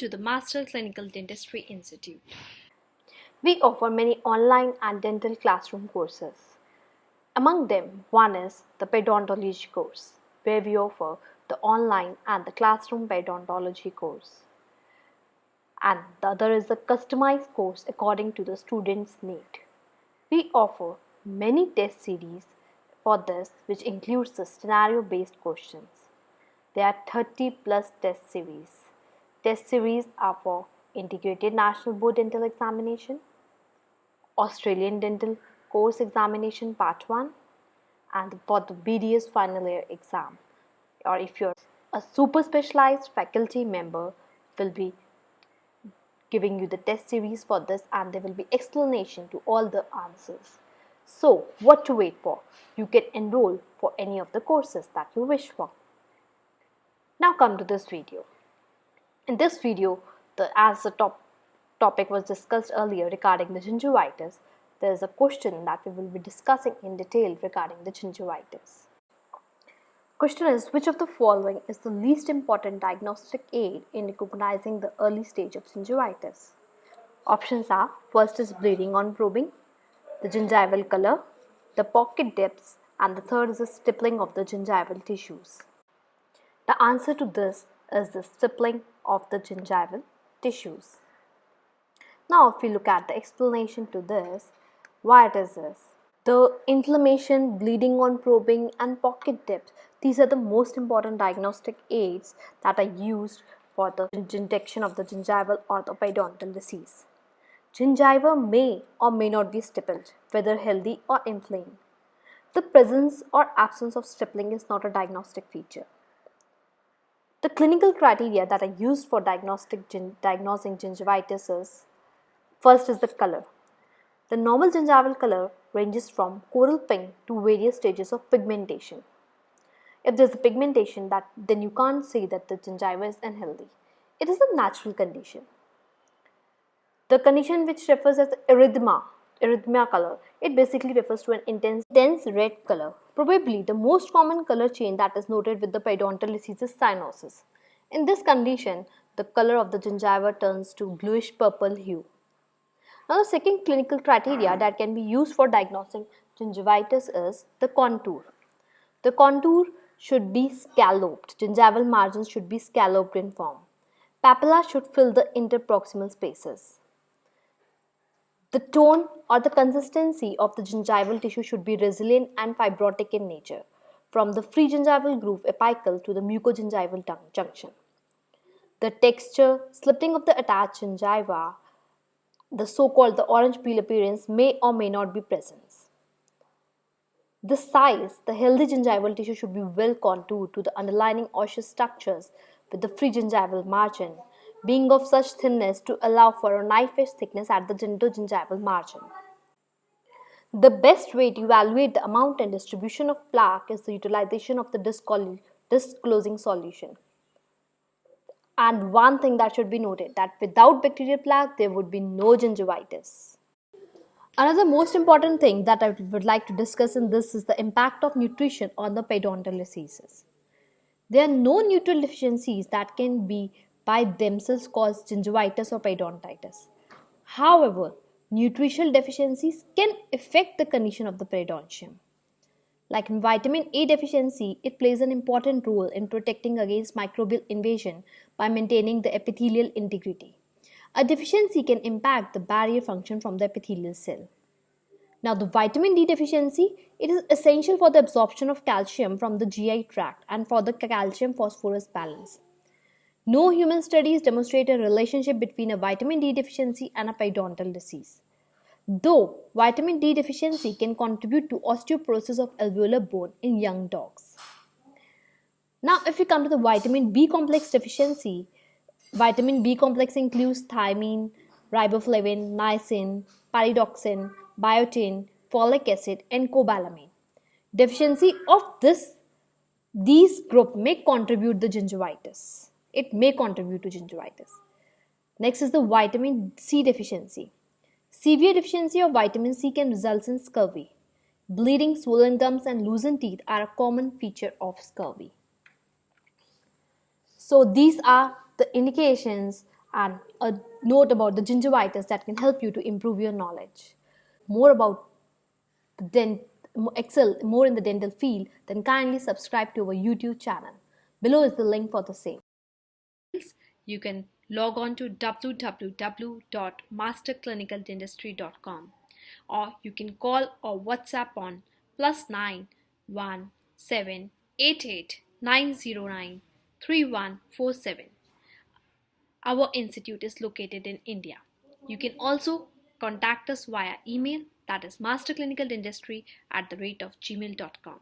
to the Master Clinical Dentistry Institute. We offer many online and dental classroom courses. Among them, one is the Pedontology course, where we offer the online and the classroom pedontology course. And the other is the customized course according to the student's need. We offer many test series for this, which includes the scenario-based questions. There are 30 plus test series. Test series are for Integrated National Board Dental Examination, Australian Dental Course Examination Part 1, and for the BDS final year exam. Or if you're a super specialized faculty member, will be giving you the test series for this, and there will be explanation to all the answers. So what to wait for? You can enroll for any of the courses that you wish for. Now come to this video. In this video, as the topic was discussed earlier regarding the gingivitis, there is a question that we will be discussing in detail regarding the gingivitis. Question is, which of the following is the least important diagnostic aid in recognizing the early stage of gingivitis? Options are, first is bleeding on probing, the gingival color, the pocket depths, and the third is the stippling of the gingival tissues. The answer to this is the stippling of the gingival tissues. Now if we look at the explanation to this, why it is this? The inflammation, bleeding on probing, and pocket depth, these are the most important diagnostic aids that are used for the detection of the gingival or the periodontal disease. Gingiva may or may not be stippled, whether healthy or inflamed. The presence or absence of stippling is not a diagnostic feature. The clinical criteria that are used for diagnosing gingivitis is, first is the color. The normal gingival color ranges from coral pink to various stages of pigmentation. If there is a pigmentation, then you can't say that the gingiva is unhealthy. It is a natural condition. The condition which refers as erythema color, it basically refers to an intense red color. Probably the most common color change that is noted with the periodontal disease is cyanosis. In this condition, the color of the gingiva turns to bluish purple hue. Now the second clinical criteria that can be used for diagnosing gingivitis is the contour. The contour should be scalloped. Gingival margins should be scalloped in form. Papilla should fill the interproximal spaces. The tone or the consistency of the gingival tissue should be resilient and fibrotic in nature, from the free gingival groove apical to the mucogingival junction. The texture, slipping of the attached gingiva, the so-called the orange peel appearance may or may not be present. The size, the healthy gingival tissue should be well contoured to the underlying osseous structures with the free gingival margin being of such thinness to allow for a knife-edge thickness at the gingival margin. The best way to evaluate the amount and distribution of plaque is the utilization of the disc-closing solution. And one thing that should be noted, that without bacterial plaque, there would be no gingivitis. Another most important thing that I would like to discuss in this is the impact of nutrition on the periodontal diseases. There are no nutrient deficiencies that can be by themselves cause gingivitis or periodontitis. However, nutritional deficiencies can affect the condition of the periodontium. Like in vitamin A deficiency, it plays an important role in protecting against microbial invasion by maintaining the epithelial integrity. A deficiency can impact the barrier function from the epithelial cell. Now the vitamin D deficiency, it is essential for the absorption of calcium from the GI tract and for the calcium phosphorus balance. No human studies demonstrate a relationship between a vitamin D deficiency and a periodontal disease. Though vitamin D deficiency can contribute to osteoporosis of alveolar bone in young dogs. Now if we come to the vitamin B complex deficiency, vitamin B complex includes thiamine, riboflavin, niacin, pyridoxine, biotin, folic acid, and cobalamin. Deficiency of these group may contribute to gingivitis. It may contribute to gingivitis. Next is the vitamin C deficiency. Severe deficiency of vitamin C can result in scurvy. Bleeding, swollen gums, and loosened teeth are a common feature of scurvy. So these are the indications and a note about the gingivitis that can help you to improve your knowledge. More about excel more in the dental field, then kindly subscribe to our YouTube channel. Below is the link for the same. You can log on to www.masterclinicaldentistry.com, or you can call or WhatsApp on +91 788 909 3147. Our institute is located in India. You can also contact us via email, that is masterclinicaldentistry@gmail.com.